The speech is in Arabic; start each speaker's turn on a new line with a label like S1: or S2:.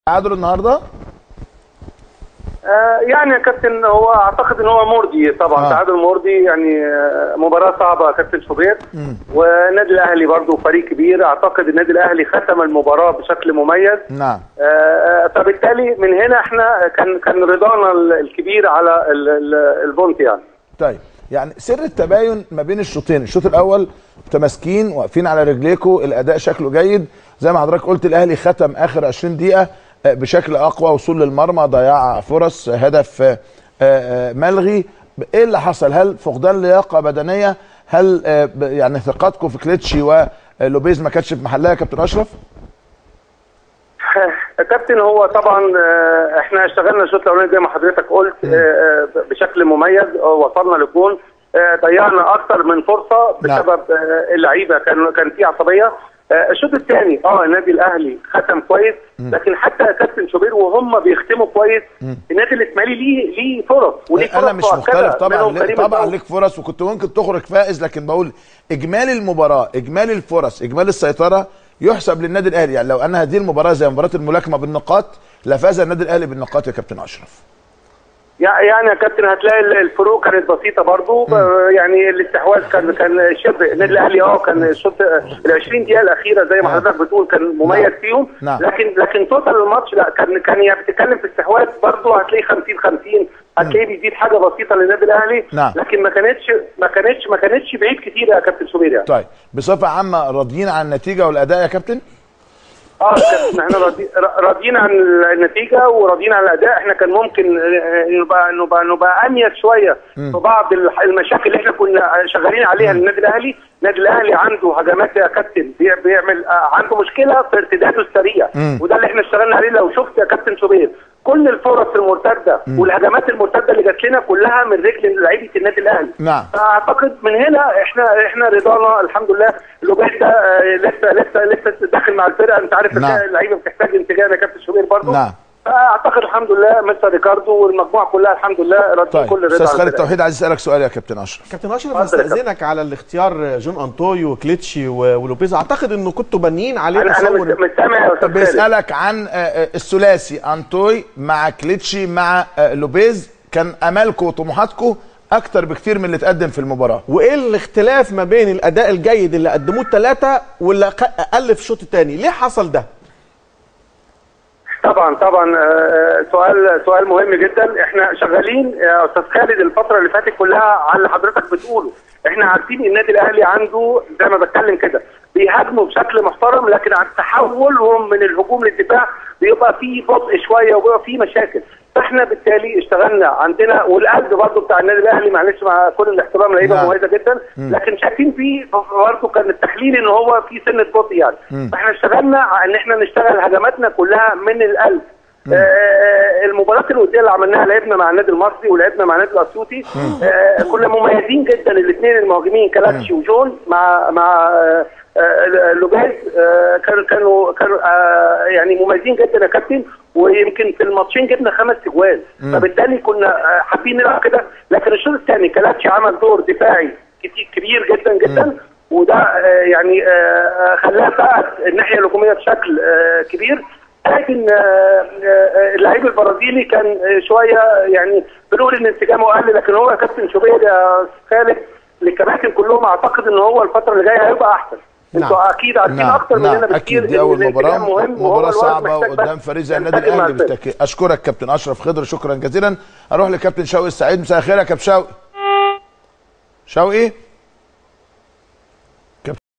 S1: تعادل النهارده؟
S2: يعني يا كابتن هو اعتقد ان هو مرضي طبعا. تعادل مرضي يعني. مباراه صعبه يا كابتن شوبير، والنادي الاهلي برضو فريق كبير. اعتقد النادي الاهلي ختم المباراه بشكل مميز.
S1: نعم.
S2: فبالتالي من هنا احنا كان رضانا الكبير على البونت يعني.
S1: طيب يعني سر التباين ما بين الشوطين، الشوط الاول متماسكين واقفين على رجليكم، الاداء شكله جيد زي ما حضرتك قلت. الاهلي ختم اخر 20 دقيقه بشكل اقوى، وصول للمرمى، ضياع فرص، هدف ملغي. ايه اللي حصل؟ هل فقدان لياقه بدنيه؟ هل يعني ثقتكم في كليتشي ولوبيز ما كانتش في محلها يا كابتن اشرف؟
S2: كابتن هو طبعا احنا اشتغلنا الشوط الاولاني زي ما حضرتك قلت بشكل مميز، وصلنا للجون. ضيعنا اكثر من فرصه بسبب اللعيبه، كان في عصبيه. الشوط الثاني النادي الاهلي ختم كويس، لكن حتى كابتن شوبير وهم بيختموا كويس. النادي الاسماعيلي ليه فرص وليه فرص.
S1: انا مش مختلف طبعا ليك فرص وكنت ممكن تخرج فائز، لكن بقول اجمالي المباراه، اجمالي الفرص، اجمالي السيطره يحسب للنادي الاهلي. يعني لو ان هذه المباراه زي مباراه الملاكمه بالنقاط لفاز النادي الاهلي بالنقاط يا كابتن اشرف.
S2: يعني يا كابتن هتلاقي الفروق كانت بسيطه برضو. يعني الاستحواذ كان شبه النادي الاهلي. كان الشوط ال 20 دقيقه الاخيره زي ما حضرتك بتقول كان مميز فيهم. لكن توتال الماتش لا، كان يعني بتتكلم في استحواذ برضو هتلاقي 50-50، هتلاقيه بيزيد حاجه بسيطه للنادي الاهلي. لكن ما كانتش بعيد كتير يا كابتن شوبير يعني.
S1: طيب بصفه عامه راضيين عن النتيجه والاداء يا كابتن؟
S2: احنا راضيين عن النتيجه وراضيين عن الاداء. احنا كان ممكن نبقى اميز شويه في بعض المشاكل اللي احنا كنا شغالين عليها للنادي الاهلي. النادي الاهلي عنده هجمات يا كابتن، بيعمل عنده مشكله في ارتداده السريع، وده اللي احنا اشتغلنا عليه. لو شفت يا كابتن شوبير كل الفرص المرتده والهجمات المرتده اللي جات لنا كلها من رجل لعيبه النادي الاهلي. فاعتقد من هنا احنا رضانا الحمد لله. لوبيز ده لسه داخل مع الفرقه. انت عارف اللعيبه بتحتاج انسجام يا كابتن شوبير برضه. اعتقد الحمد لله مستر ريكاردو والمجموعه كلها الحمد لله راضيين كل رضا.
S1: استاذ خالد التوحيد عايز اسالك سؤال يا كابتن اشرف.
S3: كابتن اشرف استاذنك على الاختيار جون انطوي وكليتشي ولوبيز. اعتقد انه كنتوا بانيين عليه
S2: تصور. انا مستمع يا استاذ.
S1: طب بيسالك عن الثلاثي انطوي مع كليتشي مع لوبيز، كان امالكم وطموحاتكم اكتر بكتير من اللي اتقدم في المباراه.
S3: وايه الاختلاف ما بين الاداء الجيد اللي قدموه الثلاثه واللي اقل في الشوط الثاني؟ ليه حصل ده؟
S2: طبعا سؤال مهم جدا. احنا شغالين يا استاذ خالد الفتره اللي فاتت كلها على اللي حضرتك بتقوله. احنا عارفين النادي الاهلي عنده زي ما بتكلم كده بيهاجموا بشكل محترم، لكن عن تحولهم من الهجوم للدفاع بيبقى فيه بطء شويه وبيبقى فيه مشاكل. فاحنا بالتالي اشتغلنا عندنا، والقلب برضه بتاع النادي الاهلي معلش مع كل الاحترام لعيبه مميزه جدا، لكن شايفين فيه برضه كان التحليل ان هو في سنه بطء يعني. فاحنا اشتغلنا ان احنا نشتغل هجماتنا كلها من القلب. المباراه الوديه اللي عملناها لعبنا مع النادي المصري ولعبنا مع النادي الاسيوطي. كنا مميزين جدا الاثنين المهاجمين كلاتشي وجون مع لوبيز. كانوا يعني مميزين جدا يا كابتن، ويمكن في الماتشين جبنا 5 اجوال. فبالتالي كنا حابين نلعب كده. لكن الشوط الثاني كلاتشي عمل دور دفاعي كبير جدا جدا، وده يعني خلاه بقى الناحيه الهجوميه بشكل كبير. لكن اللعيب البرازيلي كان شويه يعني بنقول ان انسجامه قل، لكن هو كابتن شوبير يا خالد للكباتن كلهم اعتقد ان هو الفتره اللي جايه هيبقى احسن. انتوا اكيد عارفين اكتر مننا بكتير.
S1: اكيد دي اول مباراه صعبه قدام فريق زي النادي الاهلي بالتاكيد. اشكرك كابتن اشرف خضر، شكرا جزيلا. اروح لكابتن شوقي السعيد. مساء الخير يا كابتن شوقي.